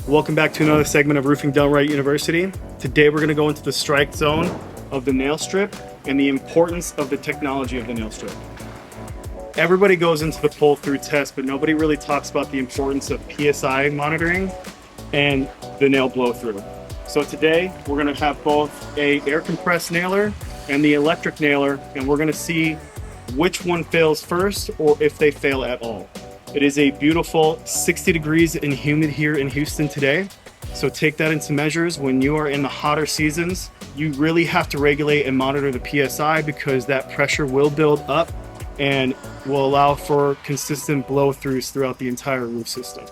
Welcome back to another segment of Roofing Done Right University. Today we're going to go into the strike zone of the nail strip and the importance of the technology of the nail strip. Everybody goes into the pull-through test, but nobody really talks about the importance of PSI monitoring and the nail blow-through. So today we're going to have both a air compressed nailer and the electric nailer, and we're going to see which one fails first or if they fail at all. It is a beautiful 60 degrees and humid here in Houston today. So take that into measures. When you are in the hotter seasons, you really have to regulate and monitor the PSI because that pressure will build up and will allow for consistent blow-throughs throughout the entire roof system.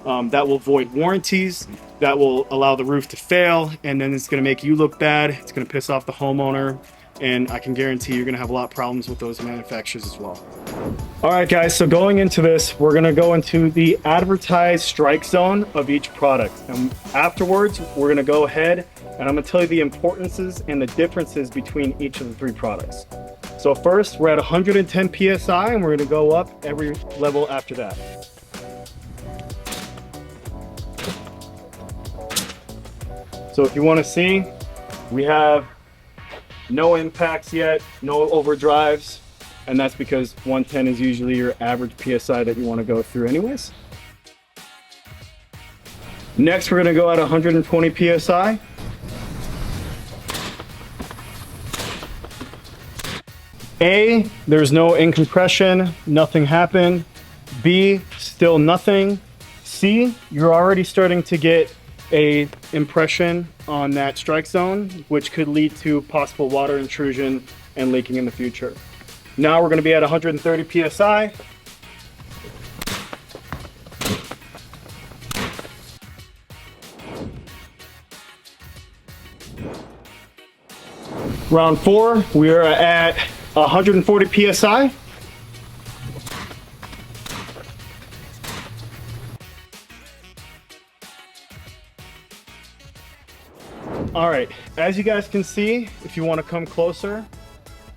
That will void warranties, that will allow the roof to fail, and then it's gonna make you look bad, it's gonna piss off the homeowner, and I can guarantee you're gonna have a lot of problems with those manufacturers as well. All right, guys, so going into this, we're gonna go into the advertised strike zone of each product. And afterwards, we're gonna go ahead and I'm gonna tell you the importances and the differences between each of the three products. So first, we're at 110 PSI and we're gonna go up every level after that. So if you wanna see, we have no impacts yet, no overdrives, and that's because 110 is usually your average PSI that you want to go through anyways. Next, we're going to go at 120 PSI. A, there's no incompression, nothing happened. B, still nothing. C, you're already starting to get a impression on that strike zone, which could lead to possible water intrusion and leaking in the future. Now we're going to be at 130 PSI. Round 4, we are at 140 PSI. All right, as you guys can see, if you want to come closer,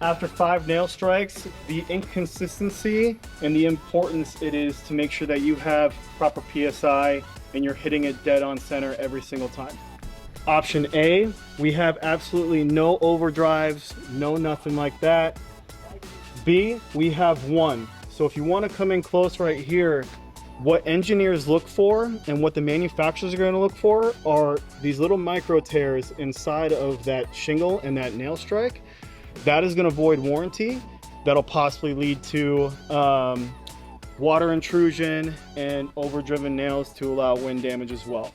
after 5 nail strikes, the inconsistency and the importance it is to make sure that you have proper PSI and you're hitting it dead on center every single time. Option A, we have absolutely no overdrives, no nothing like that. B, we have 1. So if you want to come in close right here, what engineers look for and what the manufacturers are going to look for are these little micro tears inside of that shingle and that nail strike. That is going to void warranty. That'll possibly lead to water intrusion and overdriven nails to allow wind damage as well.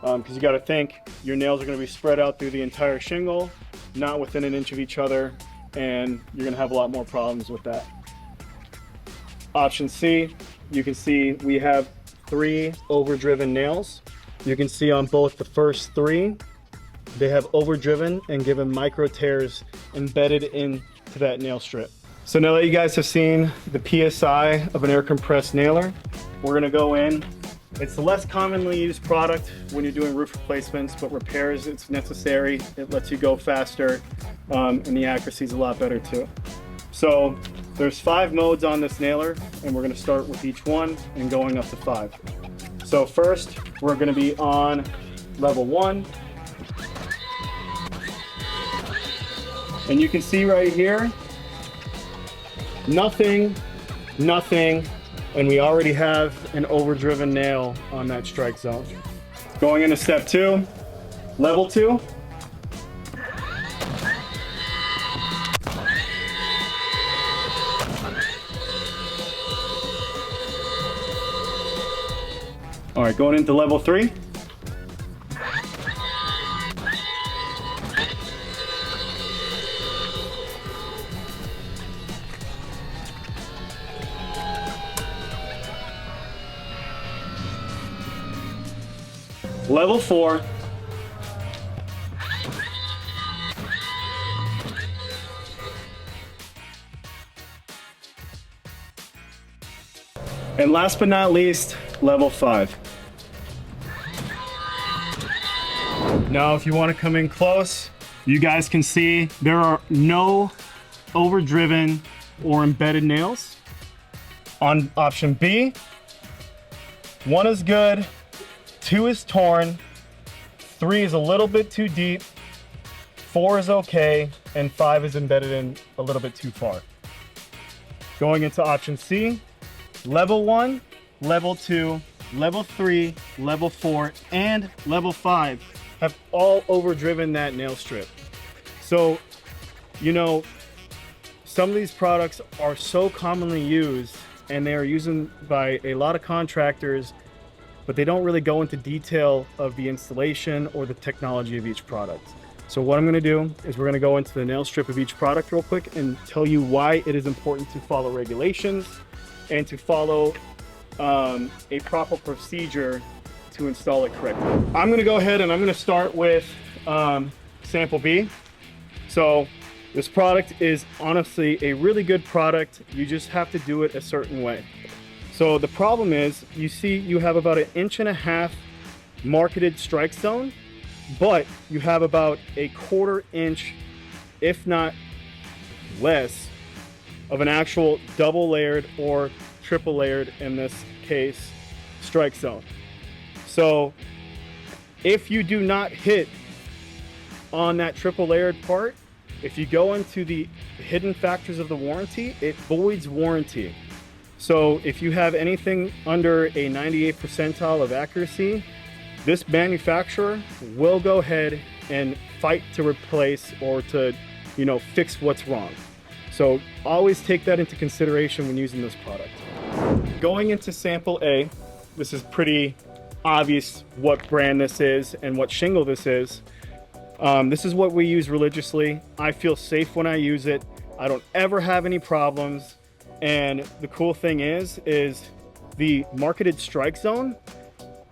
Because you got to think your nails are going to be spread out through the entire shingle, not within an inch of each other, and you're going to have a lot more problems with that. Option C, you can see we have 3 overdriven nails. You can see on both the first 3, they have overdriven and given micro tears embedded into that nail strip. So now that you guys have seen the PSI of an air compressed nailer, we're gonna go in. It's the less commonly used product when you're doing roof replacements, but repairs, it's necessary. It lets you go faster, and the accuracy is a lot better too. So there's 5 modes on this nailer, and we're gonna start with each one and going up to 5. So first, we're gonna be on level 1. And you can see right here, nothing, and we already have an overdriven nail on that strike zone. Going into step 2, level 2. All right, going into level 3. Level 4. And last but not least, level 5. Now, if you want to come in close, you guys can see there are no overdriven or embedded nails. On option B, 1 is good, 2 is torn, 3 is a little bit too deep, 4 is okay, and 5 is embedded in a little bit too far. Going into option C, level 1, level 2, level 3, level 4, and level 5 have all overdriven that nail strip. So, you know, some of these products are so commonly used and they are used by a lot of contractors, but they don't really go into detail of the installation or the technology of each product. So what I'm gonna do is we're gonna go into the nail strip of each product real quick and tell you why it is important to follow regulations and to follow a proper procedure to install it correctly. I'm gonna go ahead and I'm gonna start with sample B. So this product is honestly a really good product. You just have to do it a certain way. So the problem is, you see you have about 1.5 inch marketed strike zone, but you have about 1/4 inch, if not less, of an actual double layered or triple layered, in this case, strike zone. So if you do not hit on that triple layered part, if you go into the hidden factors of the warranty, it voids warranty. So if you have anything under a 98 percentile of accuracy, this manufacturer will go ahead and fight to replace or to, you know, fix what's wrong. So always take that into consideration when using this product. Going into sample A, this is pretty obvious what brand this is and what shingle this is. This is what we use religiously. I feel safe when I use it. I don't ever have any problems. And the cool thing is the marketed strike zone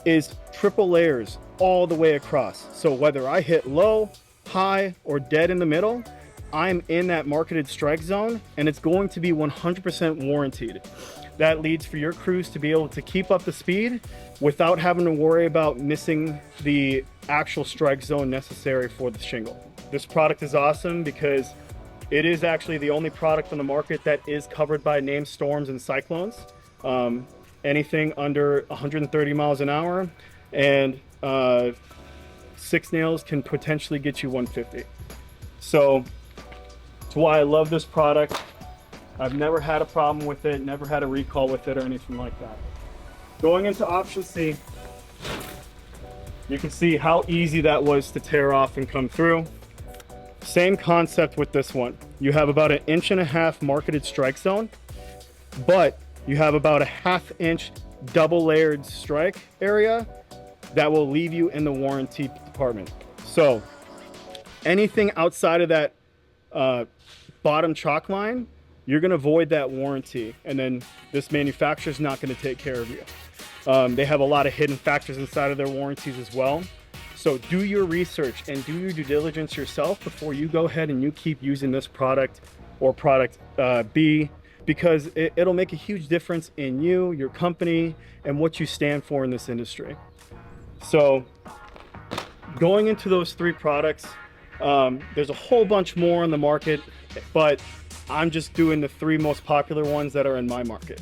is triple layers all the way across. So whether I hit low, high, or dead in the middle, I'm in that marketed strike zone, and it's going to be 100% warranted. That leads for your crews to be able to keep up the speed without having to worry about missing the actual strike zone necessary for the shingle. This product is awesome because it is actually the only product on the market that is covered by named storms and cyclones. Anything under 130 miles an hour, and 6 nails can potentially get you 150. So that's why I love this product. I've never had a problem with it, never had a recall with it or anything like that. Going into option C, you can see how easy that was to tear off and come through. Same concept with this one. You have about 1.5 inch marketed strike zone, but you have about 1/2 inch double layered strike area that will leave you in the warranty department. So anything outside of that bottom chalk line, you're gonna void that warranty, and then this manufacturer's not gonna take care of you. They have a lot of hidden factors inside of their warranties as well. So do your research and do your due diligence yourself before you go ahead and you keep using this product or product B, because it'll make a huge difference in you, your company, and what you stand for in this industry. So going into those 3 products, there's a whole bunch more on the market, but I'm just doing the 3 most popular ones that are in my market.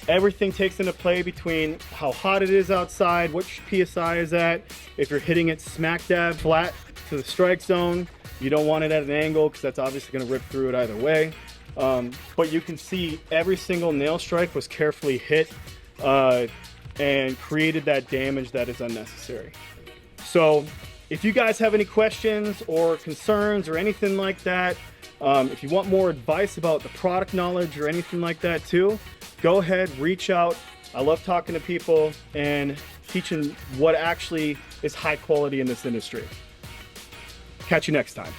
Everything takes into play between how hot it is outside, which PSI is at. If you're hitting it smack dab flat to the strike zone, you don't want it at an angle because that's obviously going to rip through it either way. But you can see every single nail strike was carefully hit and created that damage that is unnecessary. So if you guys have any questions or concerns or anything like that, if you want more advice about the product knowledge or anything like that too, go ahead, reach out. I love talking to people and teaching what actually is high quality in this industry. Catch you next time.